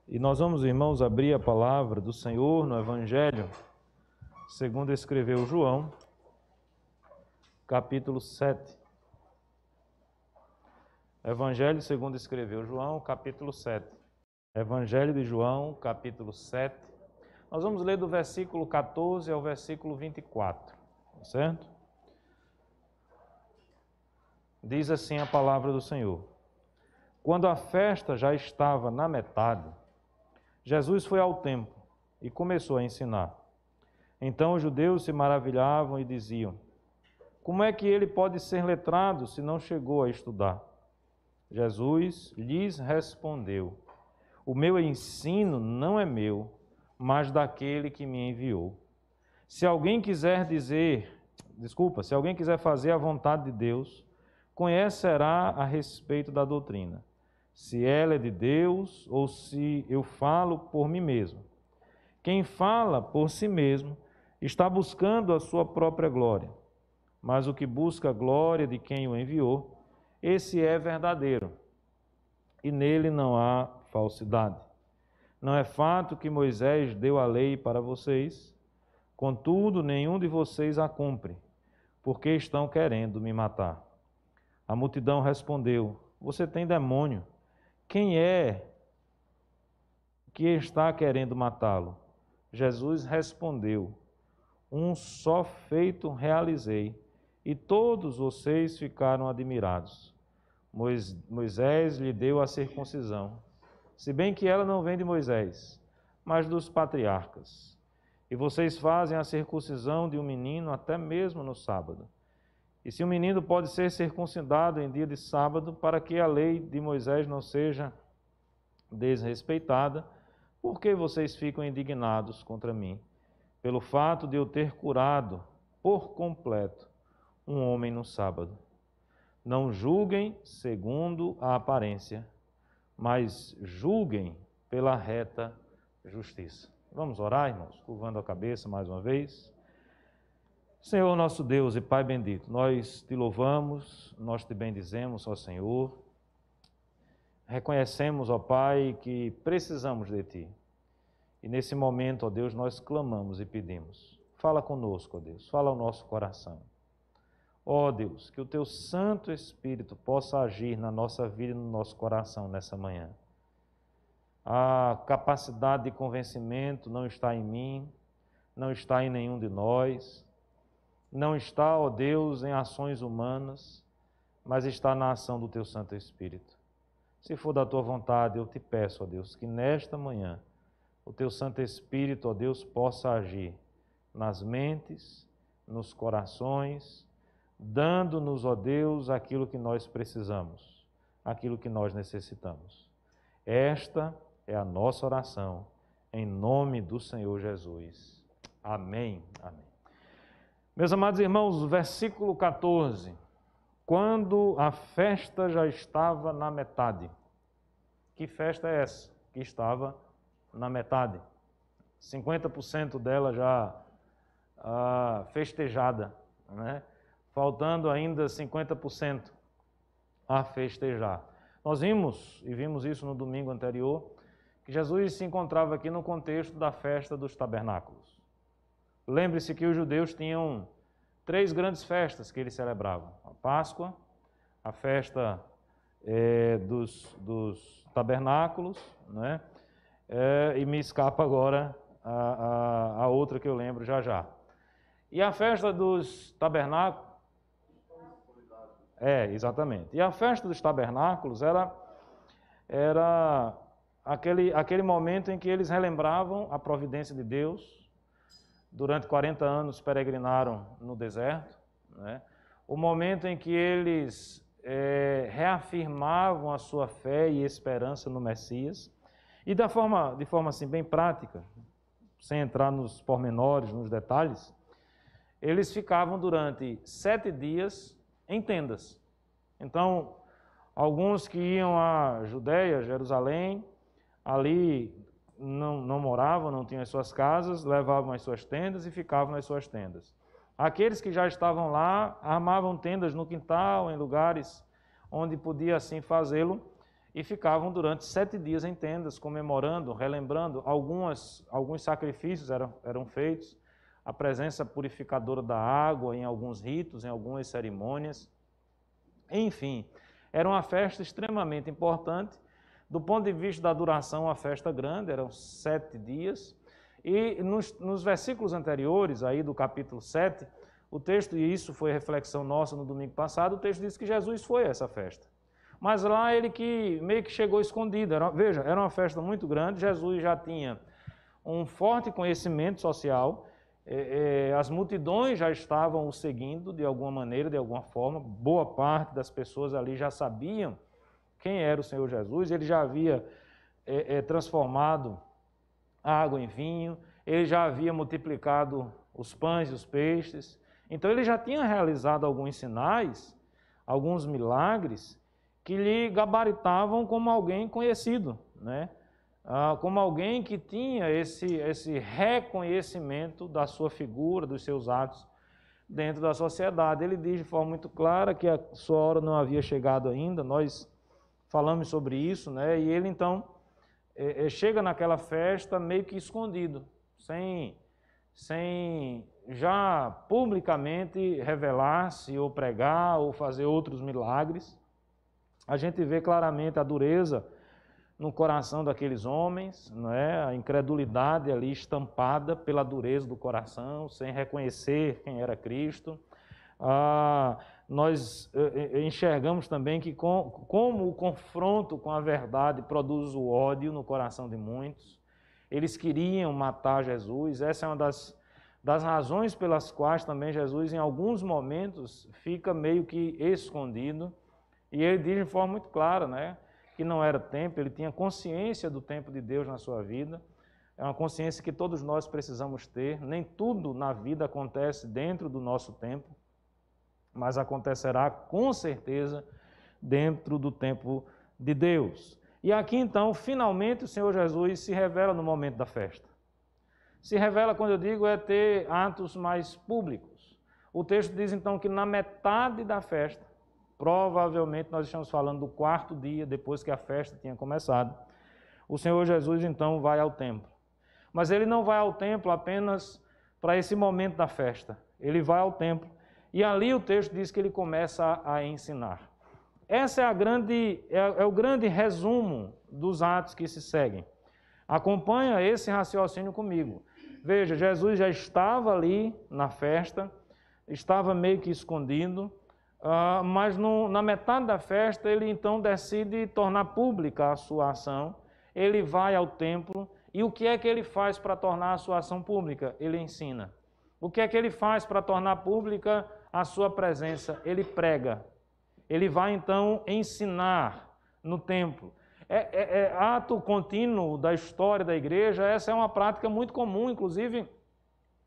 E nós vamos, irmãos, abrir a palavra do Senhor no Evangelho, segundo escreveu João, capítulo 7. Evangelho segundo escreveu João, capítulo 7. Evangelho de João, capítulo 7. Nós vamos ler do versículo 14 ao versículo 24, certo? Diz assim a palavra do Senhor. Quando a festa já estava na metade, Jesus foi ao templo e começou a ensinar. Então os judeus se maravilhavam e diziam: como é que ele pode ser letrado se não chegou a estudar? Jesus lhes respondeu: o meu ensino não é meu, mas daquele que me enviou. Se alguém quiser fazer a vontade de Deus, conhecerá a respeito da doutrina, se ela é de Deus ou se eu falo por mim mesmo. Quem fala por si mesmo está buscando a sua própria glória, mas o que busca a glória de quem o enviou, esse é verdadeiro, e nele não há falsidade. Não é fato que Moisés deu a lei para vocês, contudo nenhum de vocês a cumpre, porque estão querendo me matar. A multidão respondeu: você tem demônio. Quem é que está querendo matá-lo? Jesus respondeu: um só feito realizei, e todos vocês ficaram admirados. Moisés lhe deu a circuncisão, se bem que ela não vem de Moisés, mas dos patriarcas. E vocês fazem a circuncisão de um menino até mesmo no sábado. E se um menino pode ser circuncidado em dia de sábado, para que a lei de Moisés não seja desrespeitada, por que vocês ficam indignados contra mim, pelo fato de eu ter curado por completo um homem no sábado? Não julguem segundo a aparência, mas julguem pela reta justiça. Vamos orar, irmãos, curvando a cabeça mais uma vez. Senhor nosso Deus e Pai bendito, nós te louvamos, nós te bendizemos, ó Senhor. Reconhecemos, ó Pai, que precisamos de Ti. E nesse momento, ó Deus, nós clamamos e pedimos. Fala conosco, ó Deus, fala ao nosso coração. Ó Deus, que o Teu Santo Espírito possa agir na nossa vida e no nosso coração nessa manhã. A capacidade de convencimento não está em mim, não está em nenhum de nós, não está, ó Deus, em ações humanas, mas está na ação do Teu Santo Espírito. Se for da Tua vontade, eu te peço, ó Deus, que nesta manhã o Teu Santo Espírito, ó Deus, possa agir nas mentes, nos corações, dando-nos, ó Deus, aquilo que nós precisamos, aquilo que nós necessitamos. Esta é a nossa oração, em nome do Senhor Jesus. Amém. Amém. Meus amados irmãos, versículo 14. Quando a festa já estava na metade. Que festa é essa? Que estava na metade. 50% dela já festejada, né? Faltando ainda 50% a festejar. Nós vimos isso no domingo anterior, que Jesus se encontrava aqui no contexto da festa dos tabernáculos. Lembre-se que os judeus tinham 3 grandes festas que eles celebravam. A Páscoa, a festa dos tabernáculos, né? E me escapa agora a outra que eu lembro já já. E a festa dos tabernáculos... exatamente. E a festa dos tabernáculos era aquele momento em que eles relembravam a providência de Deus. Durante 40 anos peregrinaram no deserto, né? O momento em que eles reafirmavam a sua fé e esperança no Messias. E de forma assim, bem prática, sem entrar nos pormenores, nos detalhes, eles ficavam durante 7 dias em tendas. Então, alguns que iam à Judeia, Jerusalém, ali não moravam, não tinham as suas casas, levavam as suas tendas e ficavam nas suas tendas. Aqueles que já estavam lá, armavam tendas no quintal, em lugares onde podia assim fazê-lo, e ficavam durante 7 dias em tendas, comemorando, relembrando. Alguns sacrifícios eram feitos, a presença purificadora da água em alguns ritos, em algumas cerimônias. Enfim, era uma festa extremamente importante. Do ponto de vista da duração, uma festa grande, eram 7 dias. E nos versículos anteriores, aí do capítulo 7, o texto, e isso foi reflexão nossa no domingo passado, o texto diz que Jesus foi a essa festa. Mas lá ele que meio que chegou escondido. Veja, era uma festa muito grande, Jesus já tinha um forte conhecimento social, as multidões já estavam o seguindo de alguma maneira, de alguma forma, boa parte das pessoas ali já sabiam quem era o Senhor Jesus, ele já havia transformado a água em vinho, ele já havia multiplicado os pães e os peixes, então ele já tinha realizado alguns sinais, alguns milagres, que lhe gabaritavam como alguém conhecido, né? Como alguém que tinha esse reconhecimento da sua figura, dos seus atos dentro da sociedade. Ele diz de forma muito clara que a sua hora não havia chegado ainda, nós falamos sobre isso, né? E ele então chega naquela festa meio que escondido, sem já publicamente revelar-se ou pregar ou fazer outros milagres. A gente vê claramente a dureza no coração daqueles homens, não é? A incredulidade ali estampada pela dureza do coração, sem reconhecer quem era Cristo. Nós enxergamos também que como o confronto com a verdade produz o ódio no coração de muitos. Eles queriam matar Jesus. Essa é uma das razões pelas quais também Jesus, em alguns momentos, fica meio que escondido. E ele diz de forma muito clara, né, que não era tempo, ele tinha consciência do tempo de Deus na sua vida. É uma consciência que todos nós precisamos ter. Nem tudo na vida acontece dentro do nosso tempo, mas acontecerá com certeza dentro do tempo de Deus. E aqui então, finalmente, o Senhor Jesus se revela no momento da festa. Se revela, quando eu digo, é ter atos mais públicos. O texto diz então que na metade da festa, provavelmente nós estamos falando do 4º dia depois que a festa tinha começado, o Senhor Jesus então vai ao templo. Mas ele não vai ao templo apenas para esse momento da festa. Ele vai ao templo e ali o texto diz que ele começa a ensinar. Essa é o grande resumo dos atos que se seguem. Acompanha esse raciocínio comigo. Veja, Jesus já estava ali na festa, estava meio que escondido, mas na metade da festa ele então decide tornar pública a sua ação. Ele vai ao templo e o que é que ele faz para tornar a sua ação pública? Ele ensina. O que é que ele faz para tornar pública a sua presença? Ele prega. Ele vai então ensinar no templo. Ato contínuo da história da igreja. Essa é uma prática muito comum, inclusive,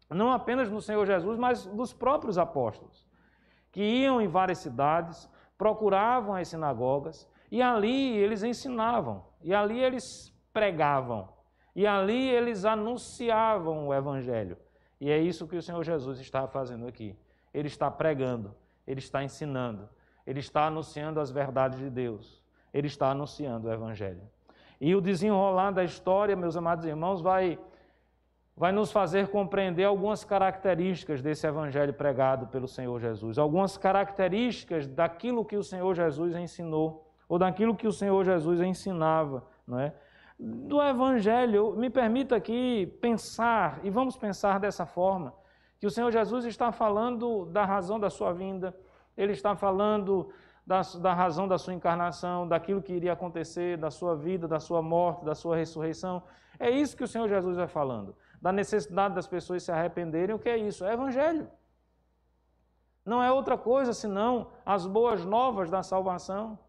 não apenas do Senhor Jesus, mas dos próprios apóstolos, que iam em várias cidades, procuravam as sinagogas, e ali eles ensinavam, e ali eles pregavam, e ali eles anunciavam o Evangelho. E é isso que o Senhor Jesus está fazendo aqui. Ele está pregando, ele está ensinando, ele está anunciando as verdades de Deus, ele está anunciando o Evangelho. E o desenrolar da história, meus amados irmãos, vai nos fazer compreender algumas características desse evangelho pregado pelo Senhor Jesus, algumas características daquilo que o Senhor Jesus ensinou, ou daquilo que o Senhor Jesus ensinava, não é? Do evangelho, me permita aqui pensar, e vamos pensar dessa forma, que o Senhor Jesus está falando da razão da sua vinda, ele está falando da razão da sua encarnação, daquilo que iria acontecer, da sua vida, da sua morte, da sua ressurreição. É isso que o Senhor Jesus vai falando. Da necessidade das pessoas se arrependerem. O que é isso? É evangelho. Não é outra coisa senão as boas novas da salvação.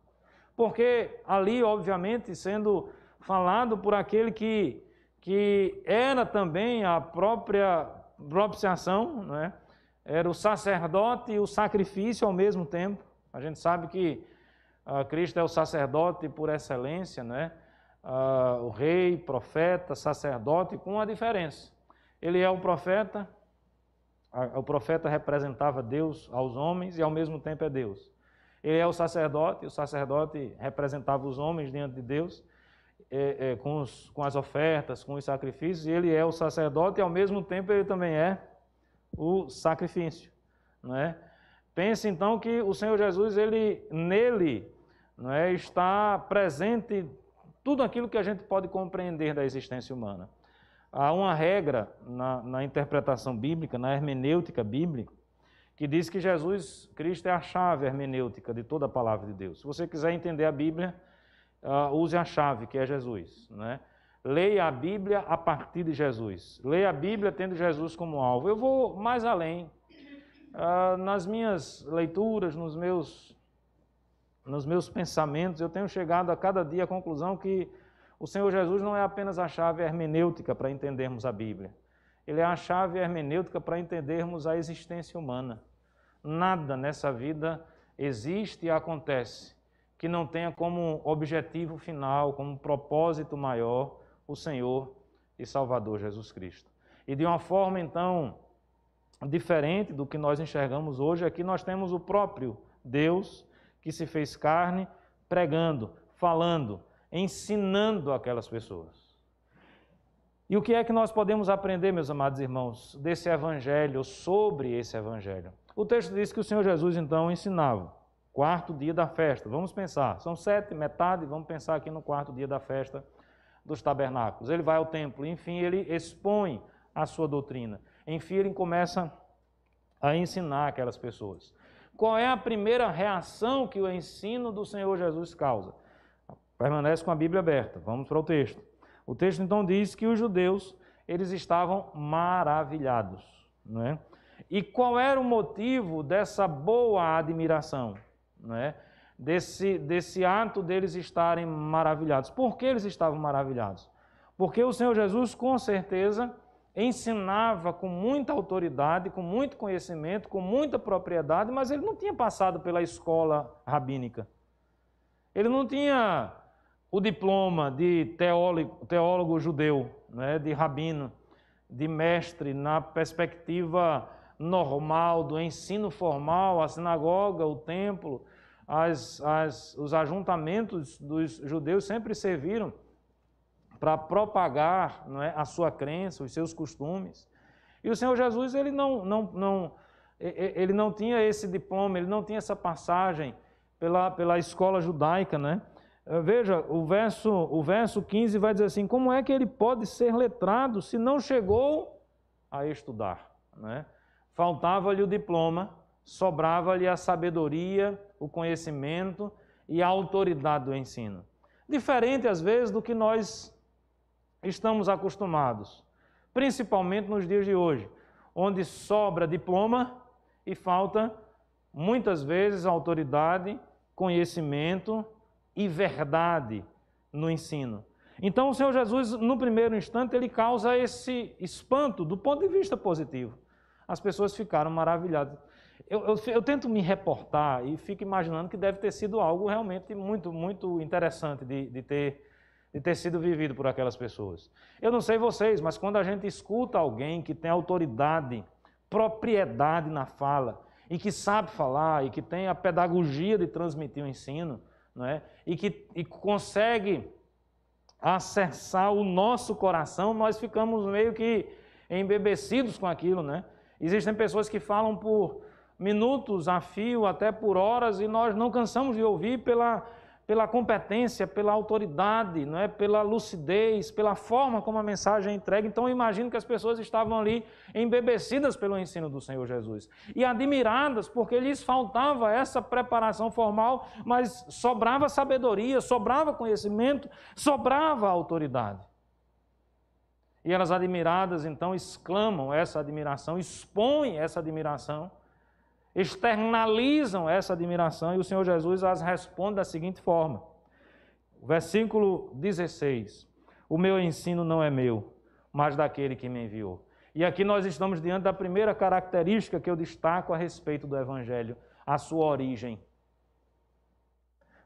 Porque ali, obviamente, sendo falado por aquele que era também a própria propiciação, não é? Era o sacerdote e o sacrifício ao mesmo tempo. A gente sabe que Cristo é o sacerdote por excelência, né? O rei, profeta, sacerdote, com uma diferença. Ele é o profeta representava Deus aos homens e ao mesmo tempo é Deus. Ele é o sacerdote representava os homens diante de Deus, com as ofertas, com os sacrifícios, e ele é o sacerdote e ao mesmo tempo ele também é o sacrifício, não é? Pense então que o Senhor Jesus, nele, não é, está presente tudo aquilo que a gente pode compreender da existência humana. Há uma regra na interpretação bíblica, na hermenêutica bíblica, que diz que Jesus Cristo é a chave hermenêutica de toda a palavra de Deus. Se você quiser entender a Bíblia, use a chave, que é Jesus, né? Leia a Bíblia a partir de Jesus. Leia a Bíblia tendo Jesus como alvo. Eu vou mais além. Nas minhas leituras, nos meus pensamentos, eu tenho chegado a cada dia à conclusão que o Senhor Jesus não é apenas a chave hermenêutica para entendermos a Bíblia. Ele é a chave hermenêutica para entendermos a existência humana. Nada nessa vida existe e acontece que não tenha como objetivo final, como propósito maior, o Senhor e Salvador Jesus Cristo. E de uma forma, então, diferente do que nós enxergamos hoje, aqui nós temos o próprio Deus que se fez carne, pregando, falando, ensinando aquelas pessoas. E o que é que nós podemos aprender, meus amados irmãos, desse evangelho, sobre esse evangelho? O texto diz que o Senhor Jesus, então, ensinava. Quarto dia da festa. Vamos pensar. São 7, metade, vamos pensar aqui no quarto dia da festa dos tabernáculos. Ele vai ao templo, enfim, ele expõe a sua doutrina. Enfim, ele começa a ensinar aquelas pessoas. Qual é a primeira reação que o ensino do Senhor Jesus causa? Permanece com a Bíblia aberta. Vamos para o texto. O texto, então, diz que os judeus, eles estavam maravilhados, não é? E qual era o motivo dessa boa admiração, não é? Desse ato deles estarem maravilhados? Por que eles estavam maravilhados? Porque o Senhor Jesus, com certeza, ensinava com muita autoridade, com muito conhecimento, com muita propriedade, mas ele não tinha passado pela escola rabínica. Ele não tinha o diploma de teólogo judeu, né, de rabino, de mestre, na perspectiva normal do ensino formal, a sinagoga, o templo, os ajuntamentos dos judeus sempre serviram para propagar, não é, a sua crença, os seus costumes. E o Senhor Jesus, ele não tinha esse diploma, ele não tinha essa passagem pela escola judaica, né? Veja, o verso 15 vai dizer assim: como é que ele pode ser letrado se não chegou a estudar, né? Faltava-lhe o diploma, sobrava-lhe a sabedoria, o conhecimento e a autoridade do ensino. Diferente, às vezes, do que nós estamos acostumados, principalmente nos dias de hoje, onde sobra diploma e falta, muitas vezes, autoridade, conhecimento e verdade no ensino. Então, o Senhor Jesus, no primeiro instante, ele causa esse espanto do ponto de vista positivo. As pessoas ficaram maravilhadas. Eu tento me reportar e fico imaginando que deve ter sido algo realmente muito, muito interessante de ter sido vivido por aquelas pessoas. Eu não sei vocês, mas quando a gente escuta alguém que tem autoridade, propriedade na fala, e que sabe falar, e que tem a pedagogia de transmitir o ensino, não é? E que consegue acessar o nosso coração, nós ficamos meio que embebecidos com aquilo, né? Existem pessoas que falam por minutos a fio, até por horas, e nós não cansamos de ouvir pela competência, pela autoridade, não é? Pela lucidez, pela forma como a mensagem é entregue. Então, eu imagino que as pessoas estavam ali embebecidas pelo ensino do Senhor Jesus e admiradas porque lhes faltava essa preparação formal, mas sobrava sabedoria, sobrava conhecimento, sobrava autoridade. E elas, admiradas, então, exclamam essa admiração, expõem essa admiração, externalizam essa admiração, e o Senhor Jesus as responde da seguinte forma. Versículo 16. O meu ensino não é meu, mas daquele que me enviou. E aqui nós estamos diante da primeira característica que eu destaco a respeito do Evangelho, a sua origem.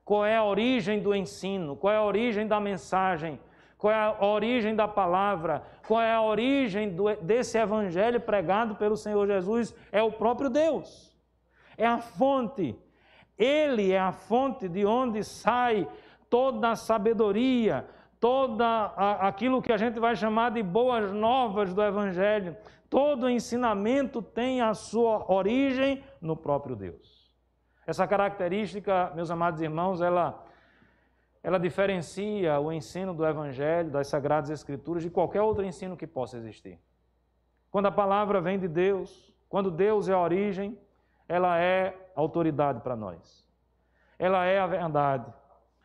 Qual é a origem do ensino? Qual é a origem da mensagem? Qual é a origem da palavra? Qual é a origem desse evangelho pregado pelo Senhor Jesus? É o próprio Deus. É a fonte, Ele é a fonte de onde sai toda a sabedoria, aquilo que a gente vai chamar de boas novas do Evangelho. Todo ensinamento tem a sua origem no próprio Deus. Essa característica, meus amados irmãos, ela diferencia o ensino do Evangelho, das Sagradas Escrituras, de qualquer outro ensino que possa existir. Quando a palavra vem de Deus, quando Deus é a origem, ela é autoridade para nós. Ela é a verdade.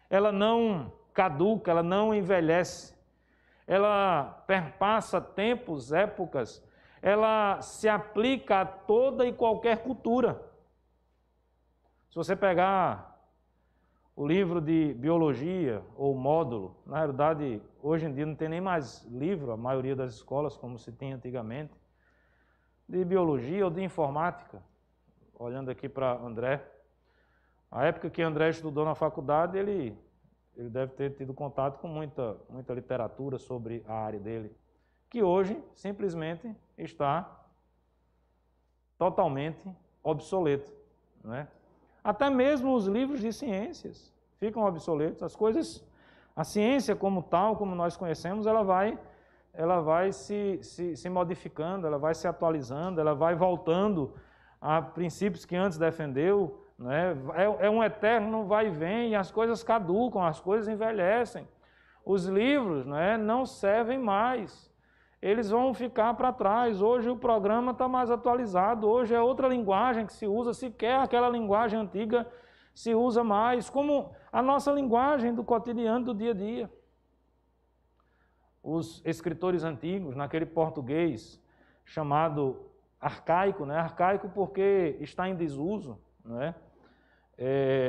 Ela não caduca, ela não envelhece. Ela perpassa tempos, épocas. Ela se aplica a toda e qualquer cultura. Se você pegar o livro de biologia ou módulo, na verdade, hoje em dia não tem nem mais livro, a maioria das escolas, como se tinha antigamente, de biologia ou de informática. Olhando aqui para André, a época que André estudou na faculdade, ele deve ter tido contato com muita literatura sobre a área dele, que hoje simplesmente está totalmente obsoleto, não é? Até mesmo os livros de ciências ficam obsoletos. A ciência como tal, como nós conhecemos, ela vai se modificando, ela vai se atualizando, ela vai voltando a princípios que antes defendeu, né? É um eterno vai e vem, e as coisas caducam, as coisas envelhecem. Os livros, né, não servem mais, eles vão ficar para trás. Hoje o programa está mais atualizado, hoje é outra linguagem que se usa, sequer aquela linguagem antiga se usa mais, como a nossa linguagem do cotidiano, do dia a dia. Os escritores antigos, naquele português chamado arcaico, né? Arcaico porque está em desuso, né?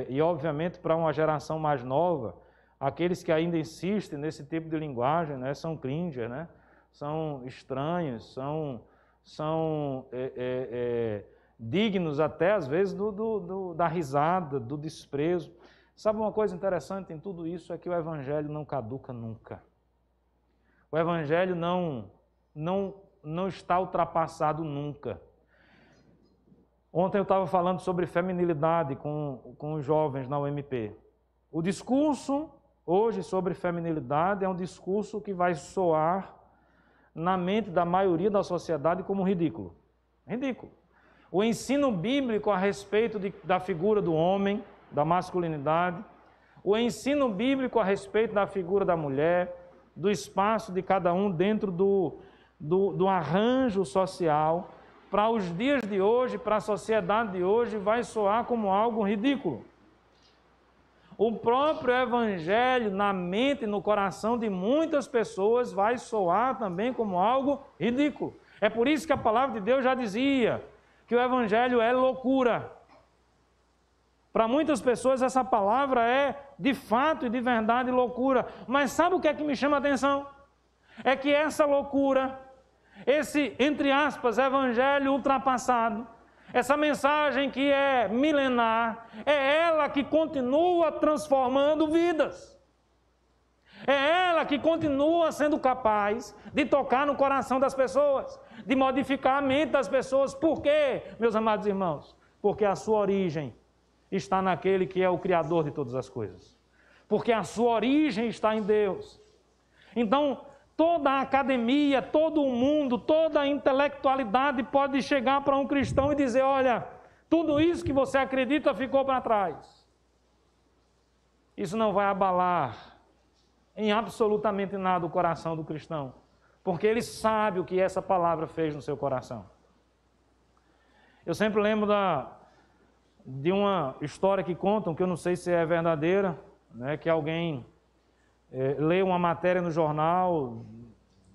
E obviamente para uma geração mais nova, aqueles que ainda insistem nesse tipo de linguagem, né, são cringers, né? São estranhos, são dignos até às vezes da risada, do desprezo. Sabe uma coisa interessante em tudo isso? É que o Evangelho não caduca nunca. O Evangelho não está ultrapassado nunca. Ontem eu estava falando sobre feminilidade com os jovens na UMP. O discurso hoje sobre feminilidade é um discurso que vai soar na mente da maioria da sociedade como ridículo. Ridículo. O ensino bíblico a respeito da figura do homem, da masculinidade, o ensino bíblico a respeito da figura da mulher, do espaço de cada um dentro do arranjo social, para os dias de hoje, para a sociedade de hoje, vai soar como algo ridículo. O próprio Evangelho, na mente e no coração de muitas pessoas, vai soar também como algo ridículo. É por isso que a palavra de Deus já dizia que o Evangelho é loucura. Para muitas pessoas essa palavra é de fato e de verdade loucura. Mas sabe o que é que me chama a atenção? É que essa loucura, esse, entre aspas, evangelho ultrapassado, essa mensagem que é milenar, é ela que continua transformando vidas. É ela que continua sendo capaz de tocar no coração das pessoas, de modificar a mente das pessoas. Por quê, meus amados irmãos? Porque a sua origem está naquele que é o Criador de todas as coisas. Porque a sua origem está em Deus. Então, toda a academia, todo o mundo, toda a intelectualidade pode chegar para um cristão e dizer: olha, tudo isso que você acredita ficou para trás. Isso não vai abalar em absolutamente nada o coração do cristão, porque ele sabe o que essa palavra fez no seu coração. Eu sempre lembro de uma história que contam, que eu não sei se é verdadeira, né, que alguém leu uma matéria no jornal.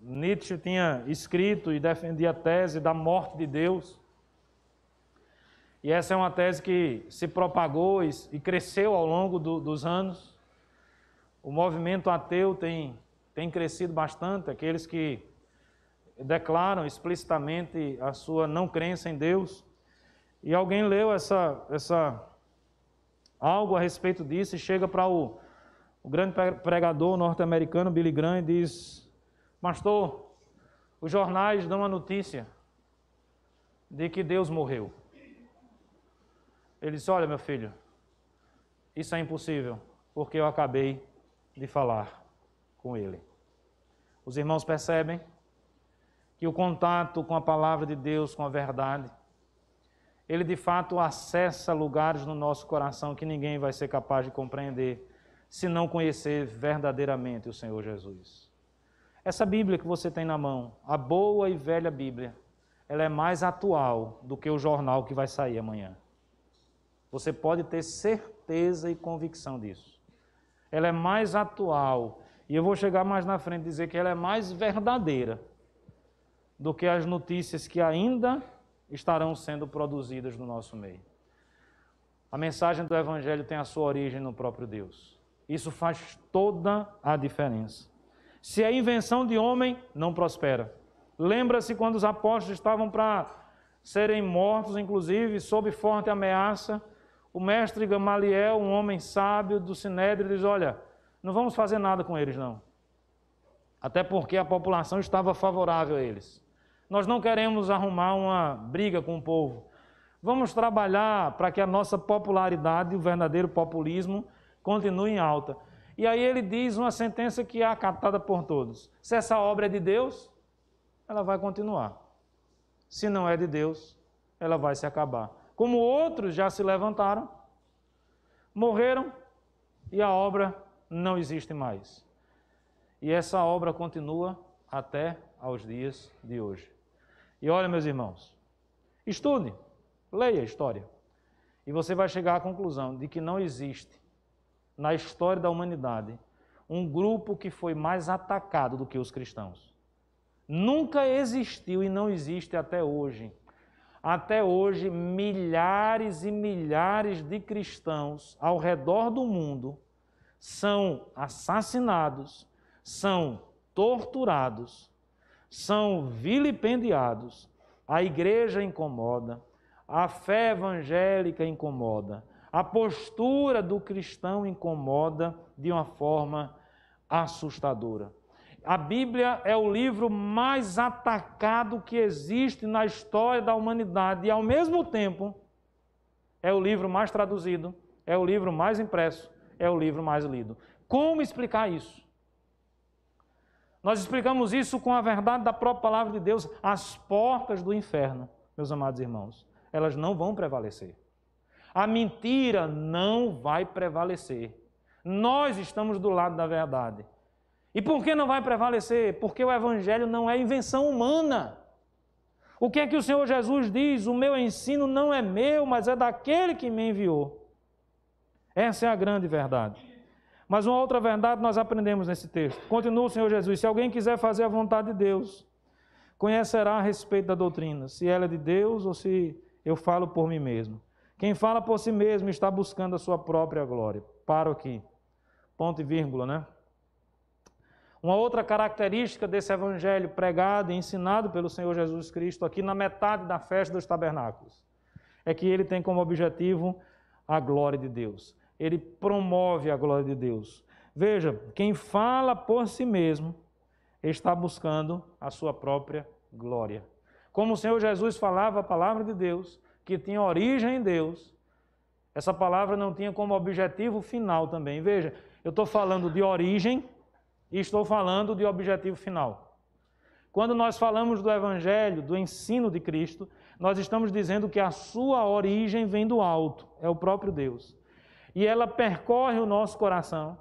Nietzsche tinha escrito e defendia a tese da morte de Deus. E essa é uma tese que se propagou e cresceu ao longo dos anos. O movimento ateu tem crescido bastante, aqueles que declaram explicitamente a sua não crença em Deus. E alguém leu algo a respeito disso e chega para o grande pregador norte-americano, Billy Graham, e diz: pastor, os jornais dão a notícia de que Deus morreu. Ele disse: olha, meu filho, Isso é impossível, porque eu acabei de falar com ele. Os irmãos percebem que o contato com a palavra de Deus, com a verdade, ele de fato acessa lugares no nosso coração que ninguém vai ser capaz de compreender se não conhecer verdadeiramente o Senhor Jesus. Essa Bíblia que você tem na mão, a boa e velha Bíblia, ela é mais atual do que o jornal que vai sair amanhã. Você pode ter certeza e convicção disso. Ela é mais atual, e eu vou chegar mais na frente e dizer que ela é mais verdadeira do que as notícias que ainda estarão sendo produzidas no nosso meio. A mensagem do Evangelho tem a sua origem no próprio Deus. Isso faz toda a diferença. Se é invenção de homem, não prospera. Lembra-se quando os apóstolos estavam para serem mortos, inclusive, sob forte ameaça, o mestre Gamaliel, um homem sábio do Sinédrio, diz, olha, não vamos fazer nada com eles, não. Até porque a população estava favorável a eles. Nós não queremos arrumar uma briga com o povo. Vamos trabalhar para que a nossa popularidade, o verdadeiro populismo, continue em alta. E aí ele diz uma sentença que é acatada por todos. Se essa obra é de Deus, ela vai continuar. Se não é de Deus, ela vai se acabar. Como outros já se levantaram, morreram e a obra não existe mais. E essa obra continua até aos dias de hoje. E olha, meus irmãos, estude, leia a história. E você vai chegar à conclusão de que não existe, na história da humanidade, um grupo que foi mais atacado do que os cristãos. Nunca existiu e não existe até hoje. Até hoje, milhares e milhares de cristãos ao redor do mundo são assassinados, são torturados, são vilipendiados. A igreja incomoda, a fé evangélica incomoda, a postura do cristão incomoda de uma forma assustadora. A Bíblia é o livro mais atacado que existe na história da humanidade e, ao mesmo tempo, é o livro mais traduzido, é o livro mais impresso, é o livro mais lido. Como explicar isso? Nós explicamos isso com a verdade da própria palavra de Deus. As portas do inferno, meus amados irmãos, elas não vão prevalecer. A mentira não vai prevalecer. Nós estamos do lado da verdade. E por que não vai prevalecer? Porque o Evangelho não é invenção humana. O que é que o Senhor Jesus diz? O meu ensino não é meu, mas é daquele que me enviou. Essa é a grande verdade. Mas uma outra verdade nós aprendemos nesse texto. Continua o Senhor Jesus, se alguém quiser fazer a vontade de Deus, conhecerá a respeito da doutrina, se ela é de Deus ou se eu falo por mim mesmo. Quem fala por si mesmo está buscando a sua própria glória. Paro aqui. Ponto e vírgula, né? Uma outra característica desse evangelho pregado e ensinado pelo Senhor Jesus Cristo aqui na metade da festa dos tabernáculos é que ele tem como objetivo a glória de Deus. Ele promove a glória de Deus. Veja, quem fala por si mesmo está buscando a sua própria glória. Como o Senhor Jesus falava a palavra de Deus, que tinha origem em Deus, essa palavra não tinha como objetivo final também. Veja, eu estou falando de origem e estou falando de objetivo final. Quando nós falamos do Evangelho, do ensino de Cristo, nós estamos dizendo que a sua origem vem do alto, é o próprio Deus. E ela percorre o nosso coração,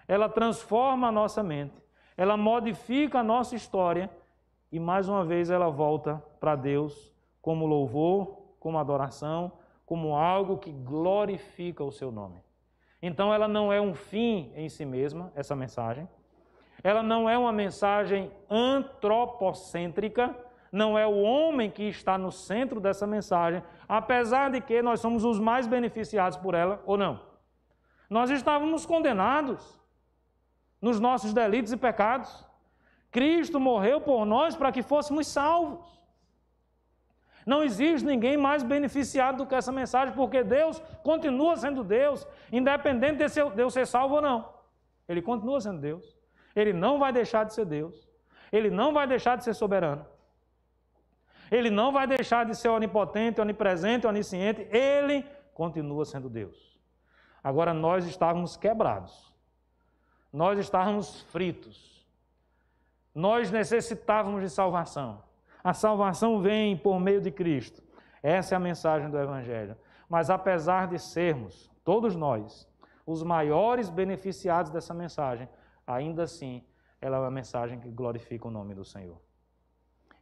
ela transforma a nossa mente, ela modifica a nossa história e mais uma vez ela volta para Deus como louvor, como adoração, como algo que glorifica o seu nome. Então ela não é um fim em si mesma, essa mensagem. Ela não é uma mensagem antropocêntrica, não é o homem que está no centro dessa mensagem, apesar de que nós somos os mais beneficiados por ela, ou não. Nós estávamos condenados nos nossos delitos e pecados. Cristo morreu por nós para que fôssemos salvos. Não existe ninguém mais beneficiado do que essa mensagem, porque Deus continua sendo Deus, independente de eu ser salvo ou não. Ele continua sendo Deus. Ele não vai deixar de ser Deus. Ele não vai deixar de ser soberano. Ele não vai deixar de ser onipotente, onipresente, onisciente. Ele continua sendo Deus. Agora nós estávamos quebrados. Nós estávamos fritos. Nós necessitávamos de salvação. A salvação vem por meio de Cristo. Essa é a mensagem do Evangelho. Mas apesar de sermos, todos nós, os maiores beneficiados dessa mensagem, ainda assim, ela é uma mensagem que glorifica o nome do Senhor.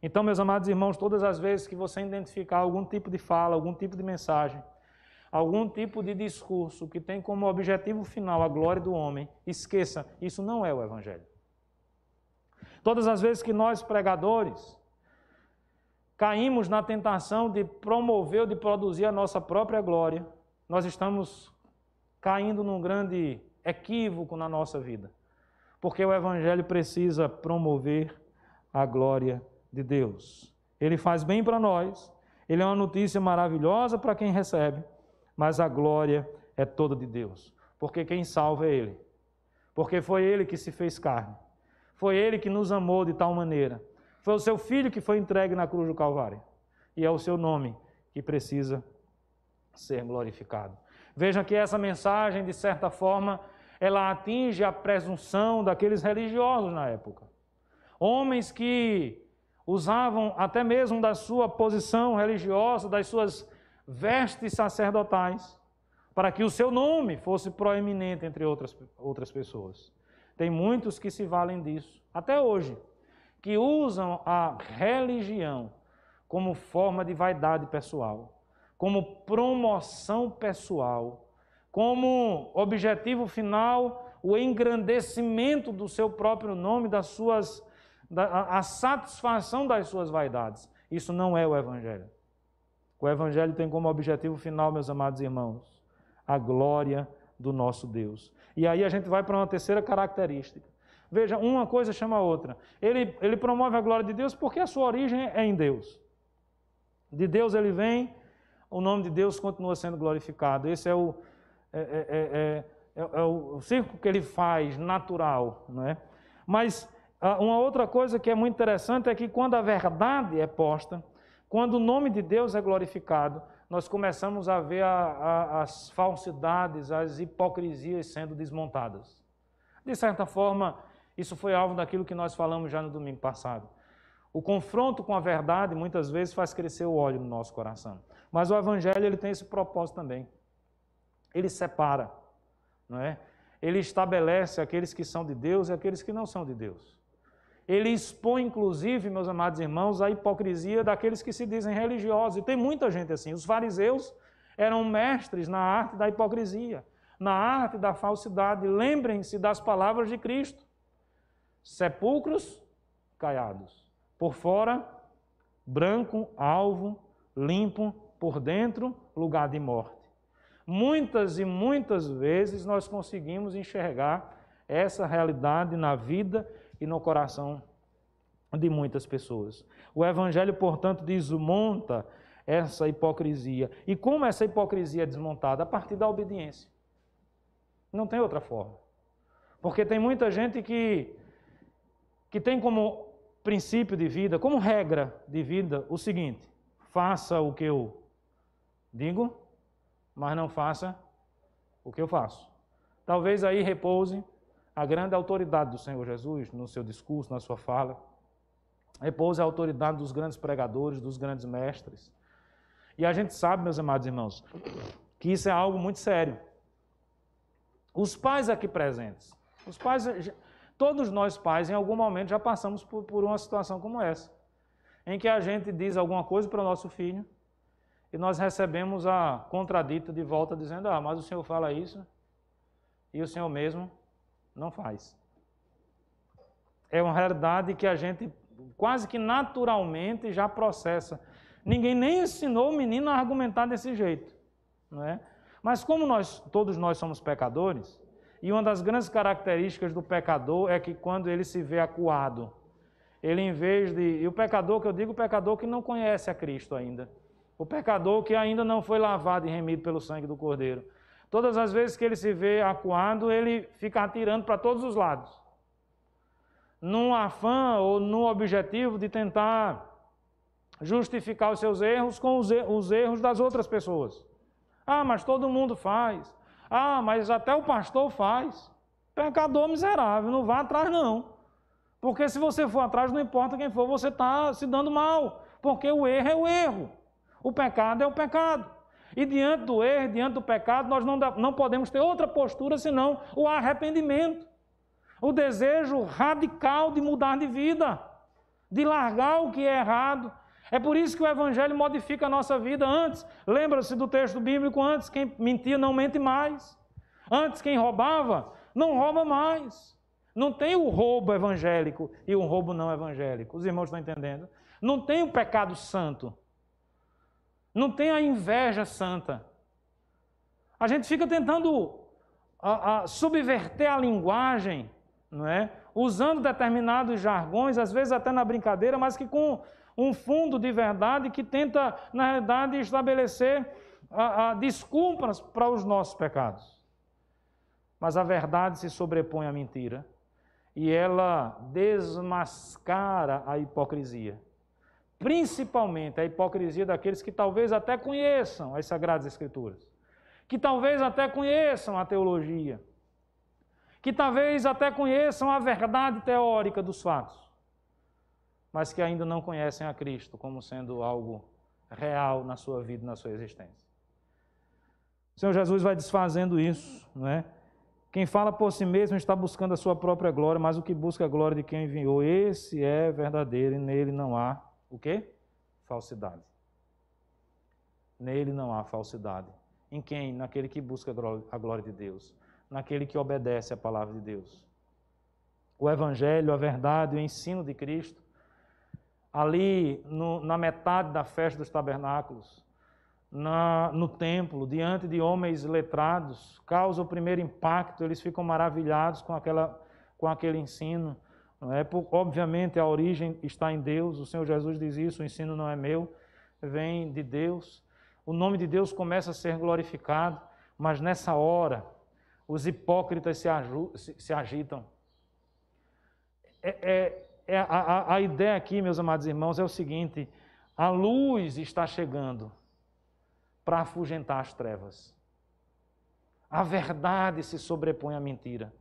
Então, meus amados irmãos, todas as vezes que você identificar algum tipo de fala, algum tipo de mensagem, algum tipo de discurso que tem como objetivo final a glória do homem, esqueça, isso não é o Evangelho. Todas as vezes que nós, pregadores, caímos na tentação de promover ou de produzir a nossa própria glória, nós estamos caindo num grande equívoco na nossa vida. Porque o Evangelho precisa promover a glória de Deus. Ele faz bem para nós, ele é uma notícia maravilhosa para quem recebe, mas a glória é toda de Deus. Porque quem salva é Ele. Porque foi Ele que se fez carne. Foi Ele que nos amou de tal maneira. Foi o seu Filho que foi entregue na cruz do Calvário. E é o seu nome que precisa ser glorificado. Veja que essa mensagem, de certa forma, ela atinge a presunção daqueles religiosos na época. Homens que usavam até mesmo da sua posição religiosa, das suas vestes sacerdotais, para que o seu nome fosse proeminente entre outras pessoas. Tem muitos que se valem disso, até hoje, que usam a religião como forma de vaidade pessoal, como promoção pessoal, como objetivo final o engrandecimento do seu próprio nome, a satisfação das suas vaidades. Isso não é o Evangelho. O Evangelho tem como objetivo final, meus amados irmãos, a glória do nosso Deus. E aí a gente vai para uma terceira característica. Veja, uma coisa chama a outra. Ele promove a glória de Deus porque a sua origem é em Deus. De Deus ele vem, o nome de Deus continua sendo glorificado. Esse é o círculo que ele faz, natural. Não é? Mas uma outra coisa que é muito interessante é que quando a verdade é posta, quando o nome de Deus é glorificado, nós começamos a ver as falsidades, as hipocrisias sendo desmontadas. De certa forma, isso foi alvo daquilo que nós falamos já no domingo passado. O confronto com a verdade, muitas vezes, faz crescer o ódio no nosso coração. Mas o Evangelho ele tem esse propósito também. Ele separa, não é? Ele estabelece aqueles que são de Deus e aqueles que não são de Deus. Ele expõe, inclusive, meus amados irmãos, a hipocrisia daqueles que se dizem religiosos. E tem muita gente assim. Os fariseus eram mestres na arte da hipocrisia, na arte da falsidade. Lembrem-se das palavras de Cristo. Sepulcros caiados. Por fora, branco, alvo, limpo. Por dentro, lugar de morte. Muitas e muitas vezes nós conseguimos enxergar essa realidade na vida e no coração de muitas pessoas. O Evangelho, portanto, desmonta essa hipocrisia. E como essa hipocrisia é desmontada? A partir da obediência. Não tem outra forma. Porque tem muita gente que tem como princípio de vida, como regra de vida, o seguinte: faça o que eu digo, mas não faça o que eu faço. Talvez aí repouse a grande autoridade do Senhor Jesus no seu discurso, na sua fala. Repouse a autoridade dos grandes pregadores, dos grandes mestres. E a gente sabe, meus amados irmãos, que isso é algo muito sério. Os pais aqui presentes, todos nós pais, em algum momento já passamos por uma situação como essa, em que a gente diz alguma coisa para o nosso filho e nós recebemos a contradita de volta dizendo: mas o senhor fala isso e o senhor mesmo não faz. É uma realidade que a gente quase que naturalmente já processa. Ninguém nem ensinou o menino a argumentar desse jeito, não é? Mas como todos nós somos pecadores, e uma das grandes características do pecador é que quando ele se vê acuado, ele em vez de... E o pecador que eu digo, o pecador que não conhece a Cristo ainda. O pecador que ainda não foi lavado e remido pelo sangue do Cordeiro. Todas as vezes que ele se vê acuado, ele fica atirando para todos os lados. Num afã ou no objetivo de tentar justificar os seus erros com os erros das outras pessoas. Mas todo mundo faz. Ah, mas até o pastor faz. Pecador miserável, não vá atrás não. Porque se você for atrás, não importa quem for, você está se dando mal. Porque o erro é o erro. O pecado é o pecado. E diante do erro, diante do pecado, nós não podemos ter outra postura senão o arrependimento. O desejo radical de mudar de vida, de largar o que é errado. É por isso que o Evangelho modifica a nossa vida antes. Lembra-se do texto bíblico antes, quem mentia não mente mais. Antes, quem roubava, não rouba mais. Não tem o roubo evangélico e o roubo não evangélico. Os irmãos estão entendendo? Não tem o pecado santo. Não tem a inveja santa. A gente fica tentando subverter a linguagem, não é? Usando determinados jargões, às vezes até na brincadeira, mas que com um fundo de verdade que tenta, na realidade, estabelecer desculpas para os nossos pecados. Mas a verdade se sobrepõe à mentira e ela desmascara a hipocrisia. Principalmente a hipocrisia daqueles que talvez até conheçam as Sagradas Escrituras, que talvez até conheçam a teologia, que talvez até conheçam a verdade teórica dos fatos, mas que ainda não conhecem a Cristo como sendo algo real na sua vida, na sua existência. O Senhor Jesus vai desfazendo isso, não é? Quem fala por si mesmo está buscando a sua própria glória, mas o que busca a glória de quem enviou, esse é verdadeiro e nele não há o quê? Falsidade. Nele não há falsidade. Em quem? Naquele que busca a glória de Deus, naquele que obedece à palavra de Deus. O Evangelho, a verdade, o ensino de Cristo, ali na metade da festa dos tabernáculos, no templo, diante de homens letrados, causa o primeiro impacto, eles ficam maravilhados com aquele ensino. Não é? Obviamente a origem está em Deus, o Senhor Jesus diz isso, o ensino não é meu, vem de Deus. O nome de Deus começa a ser glorificado, mas nessa hora os hipócritas se agitam. A ideia aqui, meus amados irmãos, é o seguinte: a luz está chegando para afugentar as trevas. A verdade se sobrepõe à mentira.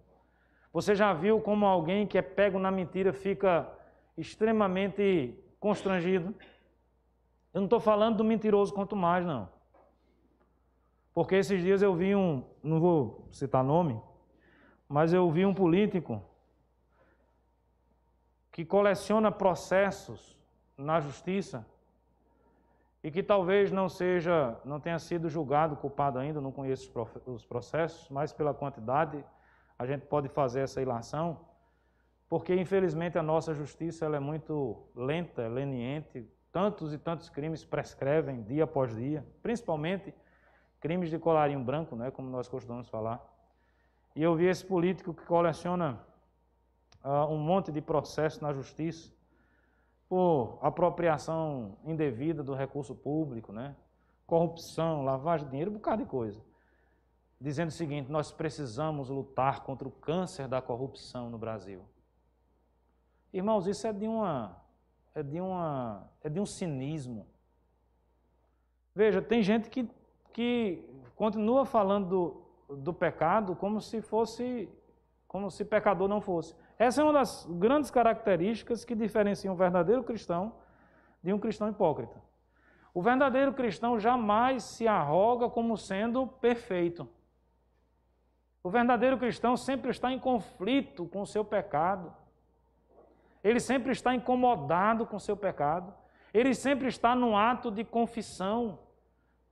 Você já viu como alguém que é pego na mentira fica extremamente constrangido? Eu não estou falando do mentiroso quanto mais, não. Porque esses dias eu vi não vou citar nome, mas eu vi um político que coleciona processos na justiça e que talvez não tenha sido julgado, culpado ainda, não conheço os processos, mas pela quantidade a gente pode fazer essa ilação, porque infelizmente a nossa justiça ela é muito lenta, leniente, tantos e tantos crimes prescrevem dia após dia, principalmente crimes de colarinho branco, né, como nós costumamos falar. E eu vi esse político que coleciona um monte de processos na justiça por apropriação indevida do recurso público, né, corrupção, lavagem de dinheiro, um bocado de coisa. Dizendo o seguinte: nós precisamos lutar contra o câncer da corrupção no Brasil. Irmãos, isso é de um cinismo. Veja, tem gente que continua falando do pecado como se pecador não fosse. Essa é uma das grandes características que diferenciam um verdadeiro cristão de um cristão hipócrita. O verdadeiro cristão jamais se arroga como sendo perfeito. O verdadeiro cristão sempre está em conflito com o seu pecado. Ele sempre está incomodado com o seu pecado. Ele sempre está num ato de confissão,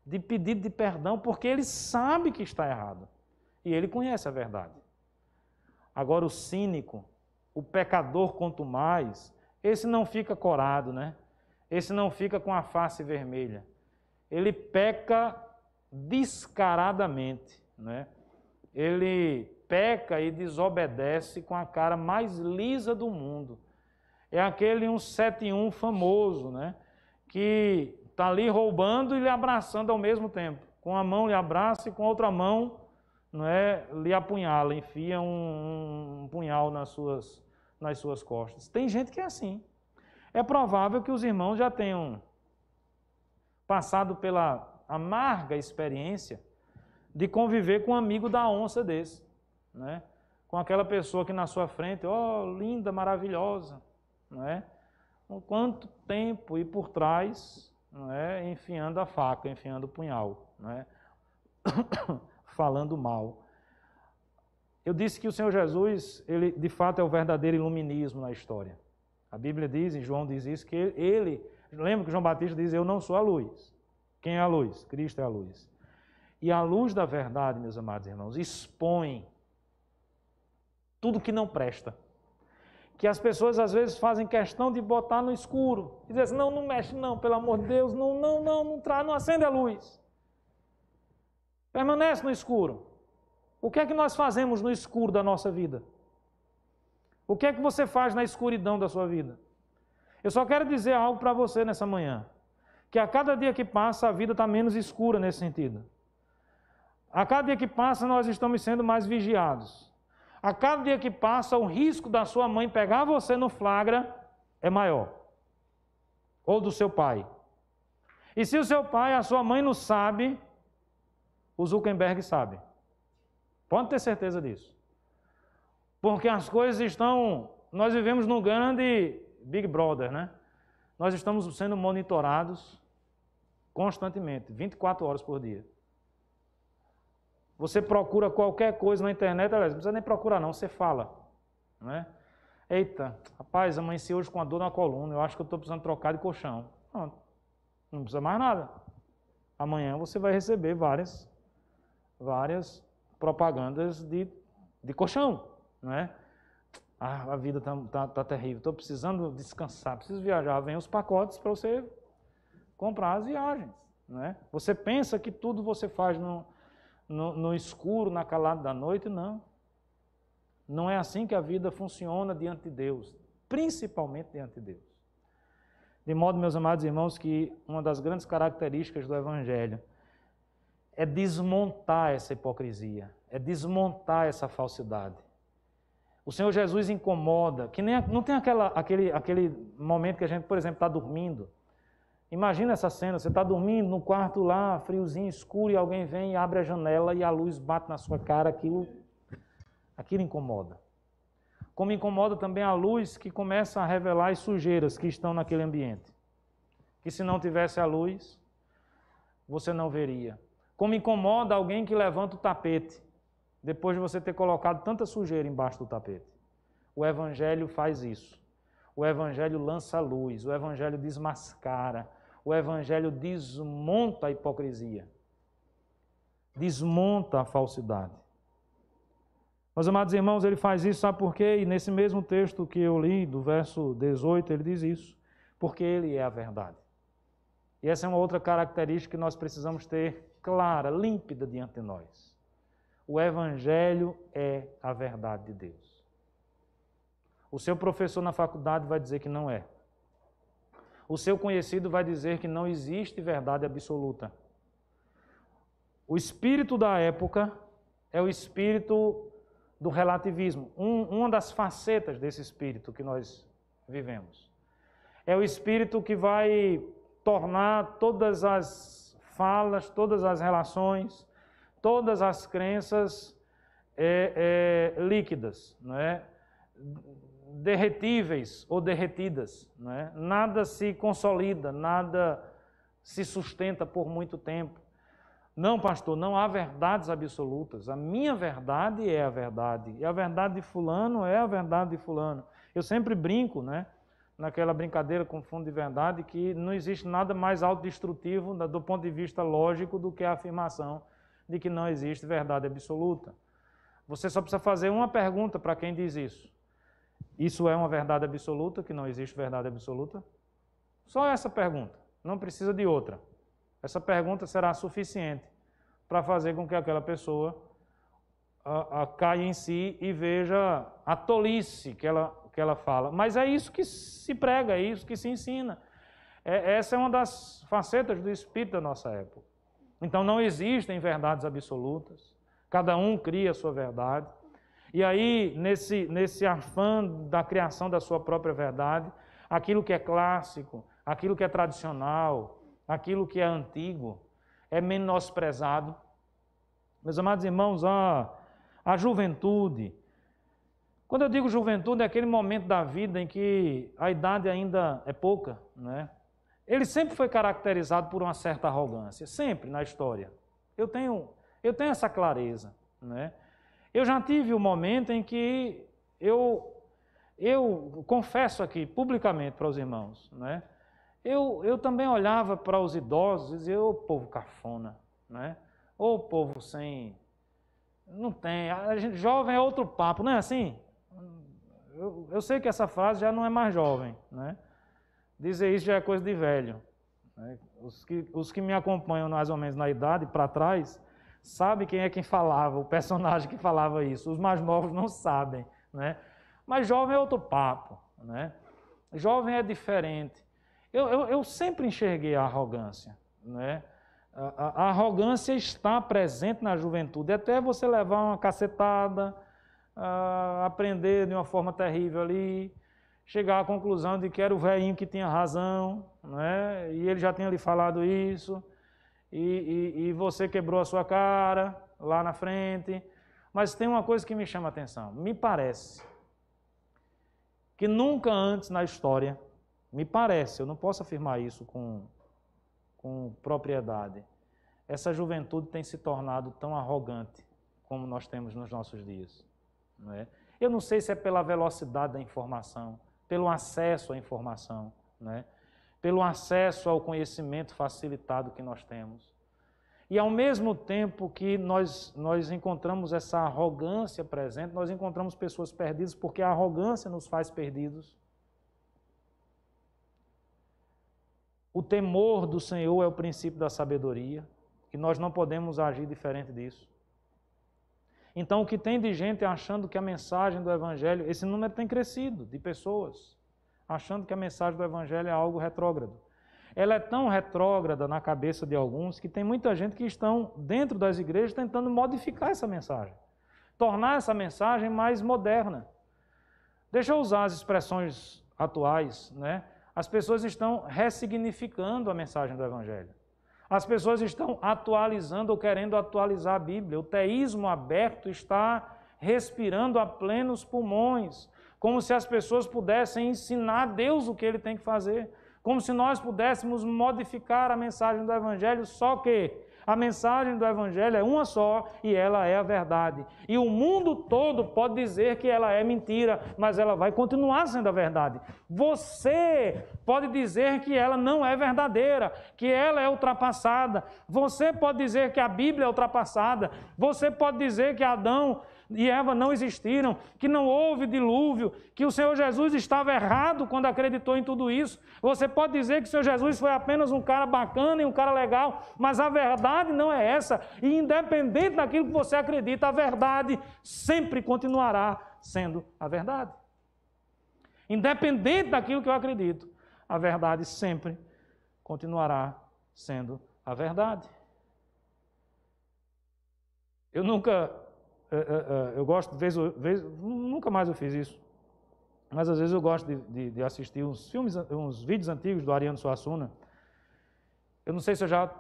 de pedido de perdão, porque ele sabe que está errado. E ele conhece a verdade. Agora o cínico, o pecador quanto mais, esse não fica corado, né? Esse não fica com a face vermelha. Ele peca descaradamente, né? Ele peca e desobedece com a cara mais lisa do mundo. É aquele 171 famoso, né? Que está ali roubando e lhe abraçando ao mesmo tempo. Com uma mão lhe abraça e com a outra mão, não é, lhe apunhala, enfia um punhal nas suas costas. Tem gente que é assim. É provável que os irmãos já tenham passado pela amarga experiência de conviver com um amigo da onça desse, né? Com aquela pessoa que na sua frente, linda, maravilhosa, não é? Com quanto tempo e por trás, não é? Enfiando a faca, enfiando o punhal, não é? Falando mal. Eu disse que o Senhor Jesus, ele de fato é o verdadeiro iluminismo na história. A Bíblia diz, e João diz isso, que ele, lembra que João Batista diz, eu não sou a luz. Quem é a luz? Cristo é a luz. E a luz da verdade, meus amados irmãos, expõe tudo que não presta. Que as pessoas às vezes fazem questão de botar no escuro. E dizer assim, não mexe não, pelo amor de Deus, não acende a luz. Permanece no escuro. O que é que nós fazemos no escuro da nossa vida? O que é que você faz na escuridão da sua vida? Eu só quero dizer algo para você nessa manhã. Que a cada dia que passa, a vida está menos escura nesse sentido. A cada dia que passa, nós estamos sendo mais vigiados. A cada dia que passa, o risco da sua mãe pegar você no flagra é maior. Ou do seu pai. E se o seu pai, a sua mãe não sabe, o Zuckerberg sabe. Pode ter certeza disso. Porque as coisas estão... Nós vivemos num grande Big Brother, né? Nós estamos sendo monitorados constantemente, 24 horas por dia. Você procura qualquer coisa na internet, aliás, não precisa nem procurar não, você fala. Não é? Eita, rapaz, amanheci hoje com a dor na coluna, eu acho que eu estou precisando trocar de colchão. Não precisa mais nada. Amanhã você vai receber várias propagandas de colchão, não é? A vida tá terrível, estou precisando descansar, preciso viajar. Vem os pacotes para você comprar as viagens, não é? Você pensa que tudo você faz no escuro, na calada da noite, não. Não é assim que a vida funciona diante de Deus, principalmente diante de Deus. De modo, meus amados irmãos, que uma das grandes características do Evangelho é desmontar essa hipocrisia, é desmontar essa falsidade. O Senhor Jesus incomoda, que nem, não tem aquele momento que a gente, por exemplo, está dormindo. Imagina essa cena, você está dormindo no quarto lá, friozinho, escuro, e alguém vem e abre a janela e a luz bate na sua cara, aquilo incomoda. Como incomoda também a luz que começa a revelar as sujeiras que estão naquele ambiente. Que se não tivesse a luz, você não veria. Como incomoda alguém que levanta o tapete, depois de você ter colocado tanta sujeira embaixo do tapete. O Evangelho faz isso. O Evangelho lança luz, o Evangelho desmascara, o Evangelho desmonta a hipocrisia, desmonta a falsidade. Meus amados irmãos, ele faz isso, sabe por quê? E nesse mesmo texto que eu li, do verso 18, ele diz isso, porque ele é a verdade. E essa é uma outra característica que nós precisamos ter clara, límpida diante de nós. O Evangelho é a verdade de Deus. O seu professor na faculdade vai dizer que não é. O seu conhecido vai dizer que não existe verdade absoluta. O espírito da época é o espírito do relativismo. Uma das facetas desse espírito que nós vivemos. É o espírito que vai tornar todas as falas, todas as relações, todas as crenças líquidas, não é? Derretíveis ou derretidas. Não é? Nada se consolida, nada se sustenta por muito tempo. Não, pastor, não há verdades absolutas. A minha verdade é a verdade. E a verdade de fulano é a verdade de fulano. Eu sempre brinco, né? Naquela brincadeira com fundo de verdade, que não existe nada mais autodestrutivo do ponto de vista lógico do que a afirmação de que não existe verdade absoluta. Você só precisa fazer uma pergunta para quem diz isso. Isso é uma verdade absoluta, que não existe verdade absoluta? Só essa pergunta, não precisa de outra. Essa pergunta será suficiente para fazer com que aquela pessoa caia em si e veja a tolice que ela fala. Mas é isso que se prega, é isso que se ensina. Essa é uma das facetas do espírito da nossa época. Então não existem verdades absolutas, cada um cria a sua verdade. E aí, nesse afã da criação da sua própria verdade, aquilo que é clássico, aquilo que é tradicional, aquilo que é antigo, é menosprezado, Meus amados irmãos, a juventude, quando eu digo juventude, é aquele momento da vida em que a idade ainda é pouca, né? Ele sempre foi caracterizado por uma certa arrogância, sempre na história. Eu tenho essa clareza, né? Eu já tive um momento em que eu confesso aqui publicamente para os irmãos, né? Eu também olhava para os idosos e dizia, ô povo cafona, né? Ô povo sem... Não tem, a gente, jovem é outro papo, não é assim? Eu sei que essa frase já não é mais jovem, né? Dizer isso já é coisa de velho, né? Os que me acompanham mais ou menos na idade, para trás, sabem quem é quem falava, o personagem que falava isso. Os mais novos não sabem, né? Mas jovem é outro papo, né? Jovem é diferente. Eu sempre enxerguei a arrogância, né? A arrogância está presente na juventude, até você levar uma cacetada, aprender de uma forma terrível ali, chegar à conclusão de que era o velhinho que tinha razão, né? E ele já tinha lhe falado isso, e você quebrou a sua cara lá na frente. Mas tem uma coisa que me chama a atenção, me parece que nunca antes na história, me parece, eu não posso afirmar isso com propriedade, essa juventude tem se tornado tão arrogante como nós temos nos nossos dias. Não é? Eu não sei se é pela velocidade da informação, pelo acesso à informação, né? Pelo acesso ao conhecimento facilitado que nós temos. E ao mesmo tempo que nós encontramos essa arrogância presente, nós encontramos pessoas perdidas, porque a arrogância nos faz perdidos. O temor do Senhor é o princípio da sabedoria, e nós não podemos agir diferente disso. Então, o que tem de gente achando que a mensagem do Evangelho, esse número tem crescido, de pessoas, achando que a mensagem do Evangelho é algo retrógrado. Ela é tão retrógrada na cabeça de alguns que tem muita gente que estão dentro das igrejas tentando modificar essa mensagem, tornar essa mensagem mais moderna. Deixa eu usar as expressões atuais, né? As pessoas estão ressignificando a mensagem do Evangelho. As pessoas estão atualizando ou querendo atualizar a Bíblia. O teísmo aberto está respirando a plenos pulmões, como se as pessoas pudessem ensinar a Deus o que Ele tem que fazer, como se nós pudéssemos modificar a mensagem do Evangelho, só que a mensagem do Evangelho é uma só e ela é a verdade. E o mundo todo pode dizer que ela é mentira, mas ela vai continuar sendo a verdade. Você pode dizer que ela não é verdadeira, que ela é ultrapassada. Você pode dizer que a Bíblia é ultrapassada. Você pode dizer que Adão e Eva não existiram, que não houve dilúvio, que o Senhor Jesus estava errado quando acreditou em tudo isso. Você pode dizer que o Senhor Jesus foi apenas um cara bacana e um cara legal, mas a verdade não é essa. E independente daquilo que você acredita, a verdade sempre continuará sendo a verdade. Independente daquilo que eu acredito, a verdade sempre continuará sendo a verdade. Eu gosto, nunca mais eu fiz isso, mas às vezes eu gosto de assistir uns vídeos antigos do Ariano Suassuna. Eu não sei se eu já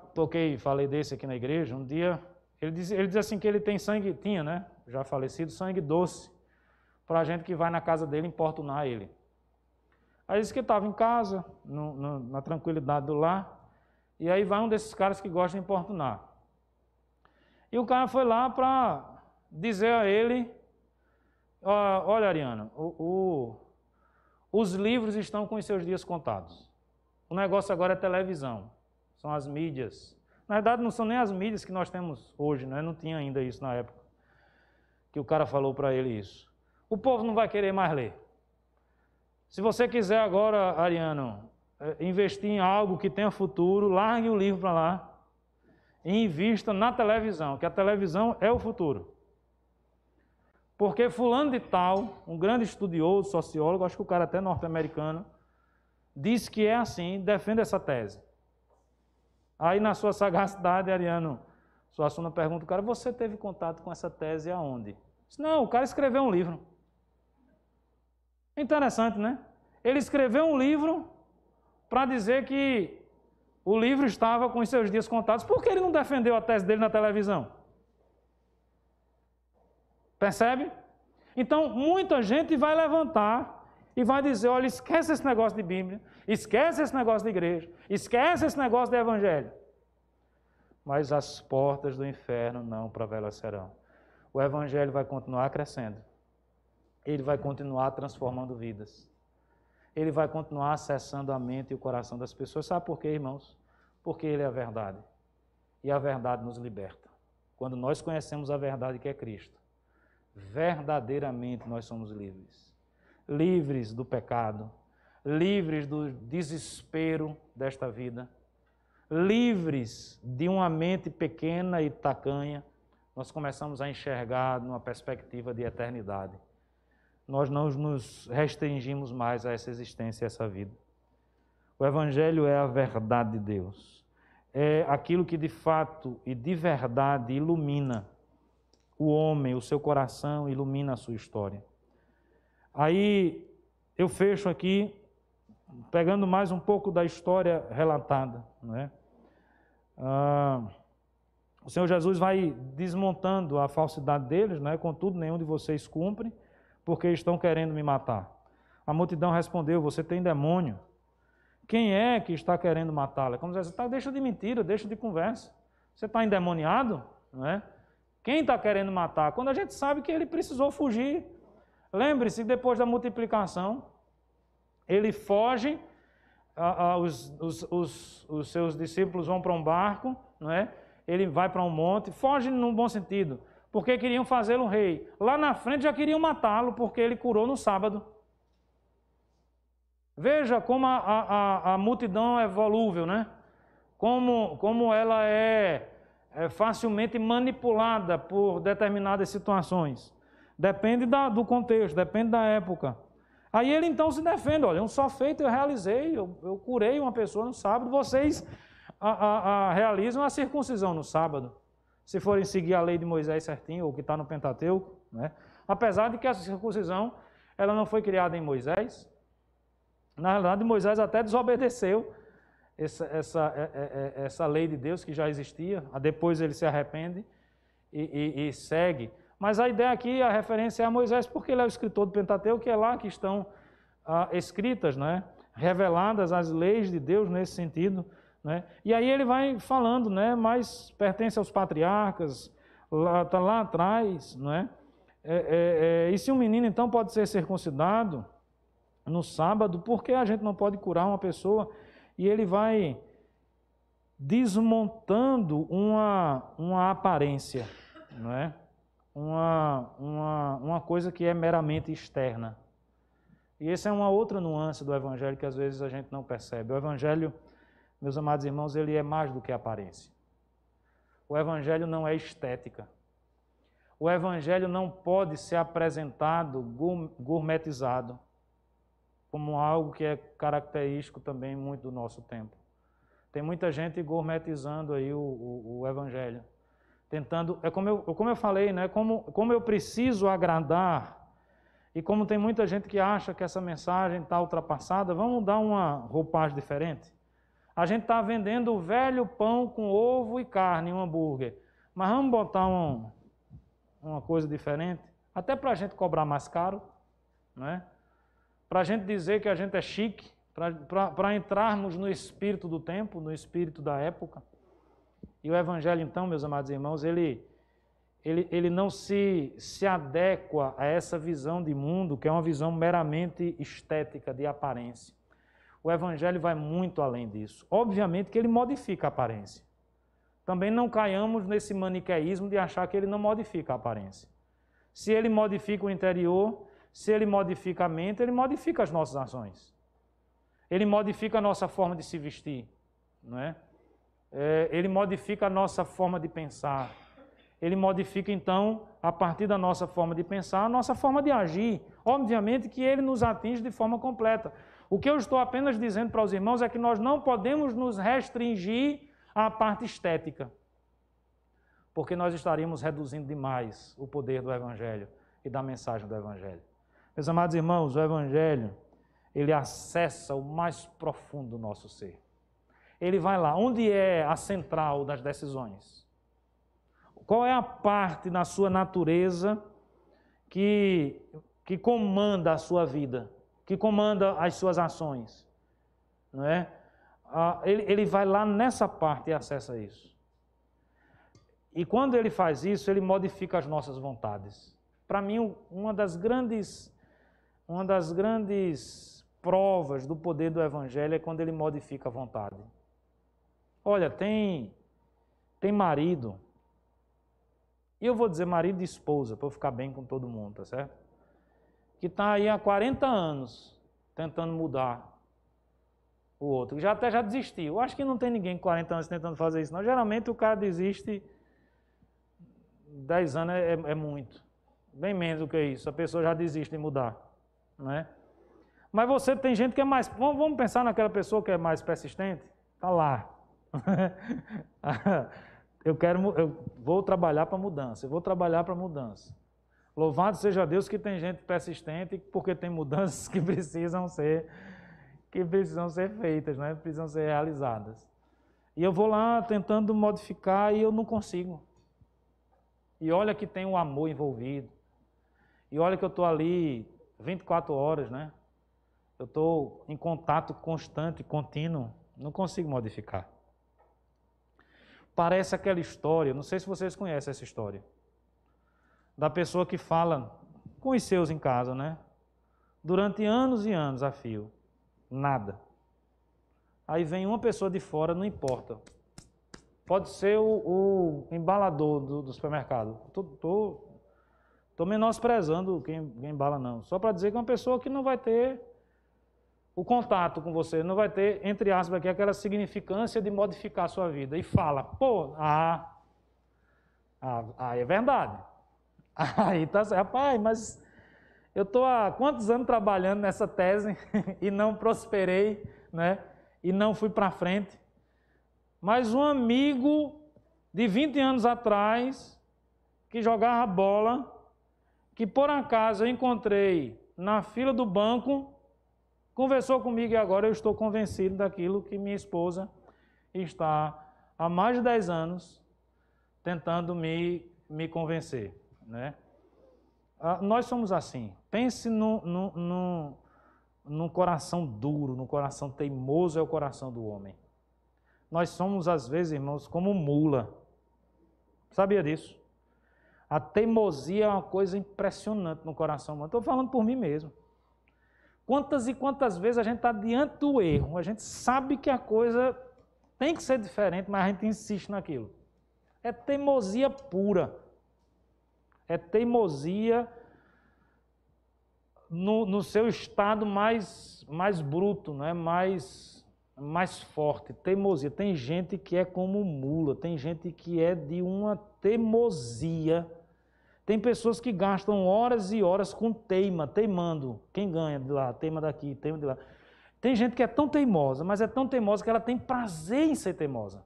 falei desse aqui na igreja. Um dia, ele diz assim que ele tem tinha, né, já falecido, sangue doce, para a gente que vai na casa dele importunar ele. Aí disse que estava em casa, na tranquilidade do lar, e aí vai um desses caras que gosta de importunar. E o cara foi lá para dizer a ele, olha, Ariano, os livros estão com os seus dias contados. O negócio agora é televisão, são as mídias. Na verdade, não são nem as mídias que nós temos hoje, né? Não tinha ainda isso na época que o cara falou para ele isso. O povo não vai querer mais ler. Se você quiser agora, Ariano, investir em algo que tenha futuro, largue o livro para lá e invista na televisão, que a televisão é o futuro. Porque fulano de tal, um grande estudioso, sociólogo, acho que o cara até norte-americano, disse que é assim, defende essa tese. Aí na sua sagacidade, Ariano Suassuna pergunta o cara, você teve contato com essa tese aonde? Disse, não, o cara escreveu um livro. Interessante, né? Ele escreveu um livro para dizer que o livro estava com os seus dias contados. Por que ele não defendeu a tese dele na televisão? Percebe? Então, muita gente vai levantar e vai dizer, olha, esquece esse negócio de Bíblia, esquece esse negócio de igreja, esquece esse negócio de evangelho. Mas as portas do inferno não prevalecerão. O evangelho vai continuar crescendo. Ele vai continuar transformando vidas. Ele vai continuar acessando a mente e o coração das pessoas. Sabe por quê, irmãos? Porque ele é a verdade. E a verdade nos liberta. Quando nós conhecemos a verdade que é Cristo, verdadeiramente nós somos livres. Livres do pecado, livres do desespero desta vida, livres de uma mente pequena e tacanha, nós começamos a enxergar numa perspectiva de eternidade. Nós não nos restringimos mais a essa existência e essa vida. O Evangelho é a verdade de Deus. É aquilo que de fato e de verdade ilumina o homem, o seu coração, ilumina a sua história. Aí eu fecho aqui, pegando mais um pouco da história relatada, não é? O Senhor Jesus vai desmontando a falsidade deles, não é? Contudo, nenhum de vocês cumpre, porque estão querendo me matar. A multidão respondeu, você tem demônio. Quem é que está querendo matá-la? Como dizer, deixa de mentira, deixa de conversa. Você está endemoniado, não é? Quem está querendo matar? Quando a gente sabe que ele precisou fugir. Lembre-se, depois da multiplicação, ele foge, os seus discípulos vão para um barco, não é? Ele vai para um monte, foge num bom sentido, porque queriam fazê-lo rei. Lá na frente já queriam matá-lo, porque ele curou no sábado. Veja como a multidão é volúvel, né? Como ela é facilmente manipulada por determinadas situações. Depende do contexto, depende da época. Aí ele então se defende, olha, um só feito eu realizei, eu curei uma pessoa no sábado, vocês realizam a circuncisão no sábado, se forem seguir a lei de Moisés certinho, ou que está no Pentateuco, né? Apesar de que a circuncisão ela não foi criada em Moisés, na realidade Moisés até desobedeceu essa lei de Deus que já existia, depois ele se arrepende e segue. Mas a ideia aqui, a referência é a Moisés, porque ele é o escritor do Pentateuco, que é lá que estão escritas, né? Reveladas as leis de Deus nesse sentido. Né? E aí ele vai falando, né? Mas pertence aos patriarcas, está lá atrás. Né? E se um menino então pode ser circuncidado no sábado, por que a gente não pode curar uma pessoa? E ele vai desmontando uma aparência, não é? Uma coisa que é meramente externa. E essa é uma outra nuance do Evangelho que às vezes a gente não percebe. O Evangelho, meus amados irmãos, ele é mais do que aparência. O Evangelho não é estética. O Evangelho não pode ser apresentado gourmetizado, como algo que é característico também muito do nosso tempo. Tem muita gente gourmetizando aí o Evangelho. Tentando, como eu falei, né? Como eu preciso agradar, e como tem muita gente que acha que essa mensagem está ultrapassada, vamos dar uma roupagem diferente. A gente está vendendo o velho pão com ovo e carne, um hambúrguer, mas vamos botar uma coisa diferente, até para a gente cobrar mais caro, né? Para a gente dizer que a gente é chique, para entrarmos no espírito do tempo, no espírito da época. E o Evangelho, então, meus amados irmãos, ele não se adequa a essa visão de mundo, que é uma visão meramente estética, de aparência. O Evangelho vai muito além disso. Obviamente que ele modifica a aparência. Também não caiamos nesse maniqueísmo de achar que ele não modifica a aparência. Se ele modifica o interior, se ele modifica a mente, ele modifica as nossas ações. Ele modifica a nossa forma de se vestir, não é? Ele modifica a nossa forma de pensar. Ele modifica, então, a partir da nossa forma de pensar, a nossa forma de agir. Obviamente que ele nos atinge de forma completa. O que eu estou apenas dizendo para os irmãos é que nós não podemos nos restringir à parte estética, porque nós estaríamos reduzindo demais o poder do Evangelho e da mensagem do Evangelho. Meus amados irmãos, o Evangelho, ele acessa o mais profundo do nosso ser. Ele vai lá, onde é a central das decisões? Qual é a parte na sua natureza que comanda a sua vida, que comanda as suas ações, não é? Ele vai lá nessa parte e acessa isso. E quando ele faz isso, ele modifica as nossas vontades. Para mim, uma das grandes provas do poder do Evangelho é quando ele modifica a vontade. Olha, tem marido, e eu vou dizer marido e esposa, para eu ficar bem com todo mundo, tá certo? Que está aí há 40 anos tentando mudar o outro, já desistiu. Eu acho que não tem ninguém com 40 anos tentando fazer isso, não. Geralmente o cara desiste, 10 anos é muito. Bem menos do que isso, a pessoa já desiste de mudar, não é? Mas você tem gente que é mais... Vamos pensar naquela pessoa que é mais persistente? Está lá. Eu vou trabalhar para mudança, eu vou trabalhar para mudança. Louvado seja Deus que tem gente persistente, porque tem mudanças que precisam ser feitas, né? Precisam ser realizadas. E eu vou lá tentando modificar e eu não consigo. E olha que tem um amor envolvido. E olha que eu estou ali 24 horas, né? Eu estou em contato constante, contínuo. Não consigo modificar. Parece aquela história, não sei se vocês conhecem essa história, da pessoa que fala com os seus em casa, né? Durante anos e anos a fio. Nada. Aí vem uma pessoa de fora, não importa. Pode ser o embalador do supermercado. Estou menosprezando quem embala, não. Só para dizer que é uma pessoa que não vai ter o contato com você, não vai ter, entre aspas, aqui, aquela significância de modificar a sua vida. E fala, é verdade. Aí tá certo. Rapaz, mas eu estou há quantos anos trabalhando nessa tese e não prosperei, né? E não fui para frente. Mas um amigo de 20 anos atrás, que jogava bola, que por acaso eu encontrei na fila do banco, conversou comigo e agora eu estou convencido daquilo que minha esposa está há mais de 10 anos tentando me convencer, né? Nós somos assim. Pense num coração duro, num coração teimoso é o coração do homem. Nós somos, às vezes, irmãos, como mula. Sabia disso? A teimosia é uma coisa impressionante no coração humano. Estou falando por mim mesmo. Quantas e quantas vezes a gente está diante do erro, a gente sabe que a coisa tem que ser diferente, mas a gente insiste naquilo. É teimosia pura. É teimosia no seu estado mais bruto, né? mais forte. Teimosia. Tem gente que é como mula, tem gente que é de uma teimosia. Tem pessoas que gastam horas e horas com teimando. Quem ganha de lá, teima daqui, teima de lá. Tem gente que é tão teimosa, mas é tão teimosa que ela tem prazer em ser teimosa.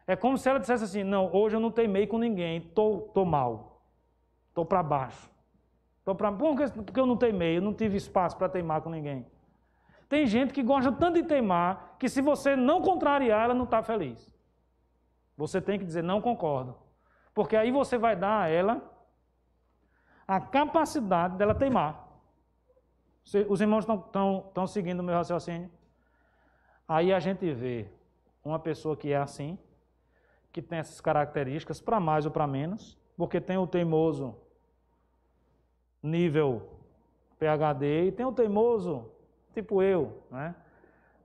É como se ela dissesse assim, não, hoje eu não teimei com ninguém, tô mal, tô para baixo. Porque eu não teimei, eu não tive espaço para teimar com ninguém. Tem gente que gosta tanto de teimar, que se você não contrariar, ela não está feliz. Você tem que dizer, não concordo. Porque aí você vai dar a ela a capacidade dela teimar. Os irmãos estão seguindo o meu raciocínio? Aí a gente vê uma pessoa que é assim, que tem essas características, para mais ou para menos, porque tem o teimoso nível PhD e tem o teimoso tipo eu, né?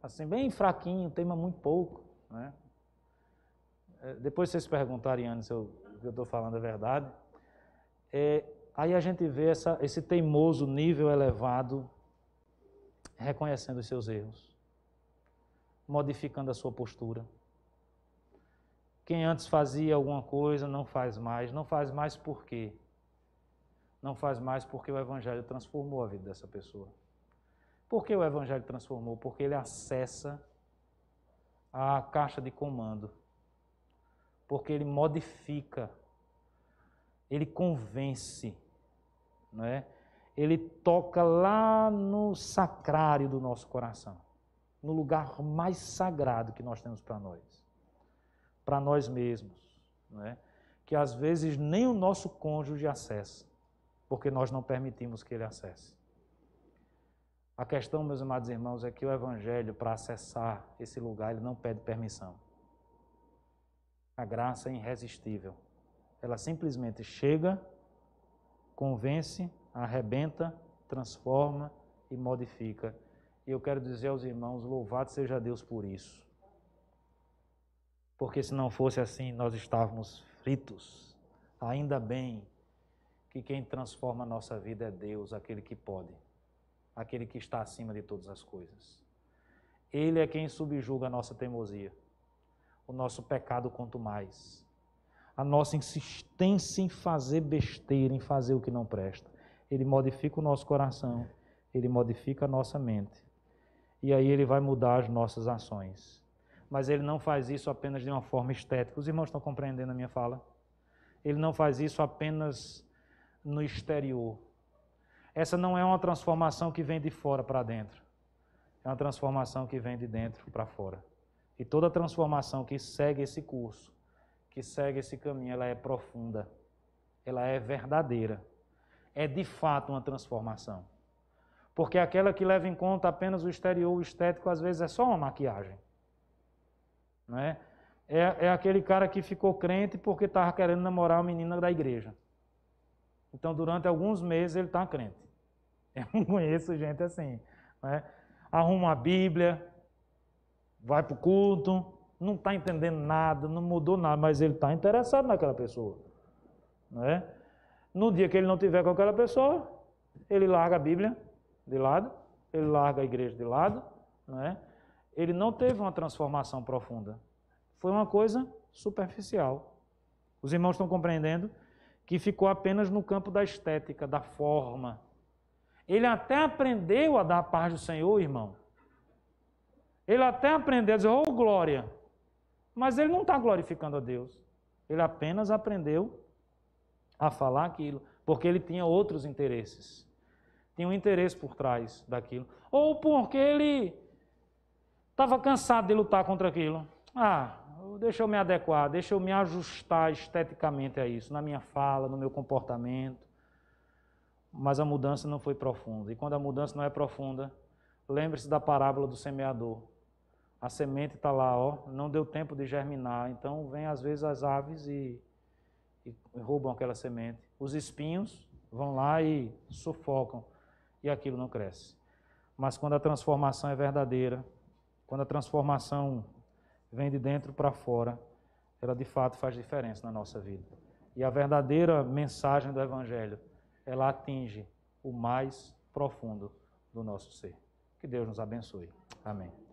Assim, bem fraquinho, teima muito pouco, né? Depois vocês perguntarem, Ana, se eu estou falando a verdade. Aí a gente vê esse teimoso nível elevado reconhecendo os seus erros, modificando a sua postura. Quem antes fazia alguma coisa não faz mais. Não faz mais por quê? Não faz mais porque o Evangelho transformou a vida dessa pessoa. Por que o Evangelho transformou? Porque ele acessa a caixa de comando. Porque ele modifica, ele convence, não é? Ele toca lá no sacrário do nosso coração, no lugar mais sagrado que nós temos para nós mesmos, não é? Que às vezes nem o nosso cônjuge acessa. porque nós não permitimos que ele acesse. A questão, meus amados irmãos, é que o Evangelho, para acessar esse lugar, ele não pede permissão. A graça é irresistível. Ela simplesmente chega, convence, arrebenta, transforma e modifica. E eu quero dizer aos irmãos, louvado seja Deus por isso. Porque se não fosse assim, nós estávamos fritos. Ainda bem que quem transforma a nossa vida é Deus, aquele que pode. Aquele que está acima de todas as coisas. Ele é quem subjuga a nossa teimosia, o nosso pecado quanto mais, a nossa insistência em fazer besteira, em fazer o que não presta. Ele modifica o nosso coração, ele modifica a nossa mente, e aí ele vai mudar as nossas ações. Mas ele não faz isso apenas de uma forma estética. Os irmãos estão compreendendo a minha fala? Ele não faz isso apenas no exterior. Essa não é uma transformação que vem de fora para dentro. É uma transformação que vem de dentro para fora. E toda transformação que segue esse curso, que segue esse caminho, ela é profunda. Ela é verdadeira. É de fato uma transformação. Porque aquela que leva em conta apenas o exterior, o estético, às vezes é só uma maquiagem. Não é? É aquele cara que ficou crente porque estava querendo namorar uma menina da igreja. Então, durante alguns meses, ele está crente. Eu conheço gente assim. Né? Arruma a Bíblia, vai para o culto, não está entendendo nada, não mudou nada, mas ele está interessado naquela pessoa. Né? No dia que ele não tiver com aquela pessoa, ele larga a Bíblia de lado, ele larga a igreja de lado. Né? Ele não teve uma transformação profunda. Foi uma coisa superficial. Os irmãos estão compreendendo? Que ficou apenas no campo da estética, da forma. Ele até aprendeu a dar a paz do Senhor, irmão. Ele até aprendeu a dizer, oh glória. Mas ele não está glorificando a Deus. Ele apenas aprendeu a falar aquilo, porque ele tinha outros interesses. Tinha um interesse por trás daquilo. Ou porque ele estava cansado de lutar contra aquilo. Deixa eu me adequar, deixa eu me ajustar esteticamente a isso, na minha fala, no meu comportamento. Mas a mudança não foi profunda. E quando a mudança não é profunda, lembre-se da parábola do semeador. A semente está lá, não deu tempo de germinar. Então, vem às vezes as aves e roubam aquela semente. Os espinhos vão lá e sufocam. E aquilo não cresce. Mas quando a transformação é verdadeira, quando a transformação vem de dentro para fora, ela de fato faz diferença na nossa vida. E a verdadeira mensagem do Evangelho, ela atinge o mais profundo do nosso ser. Que Deus nos abençoe. Amém.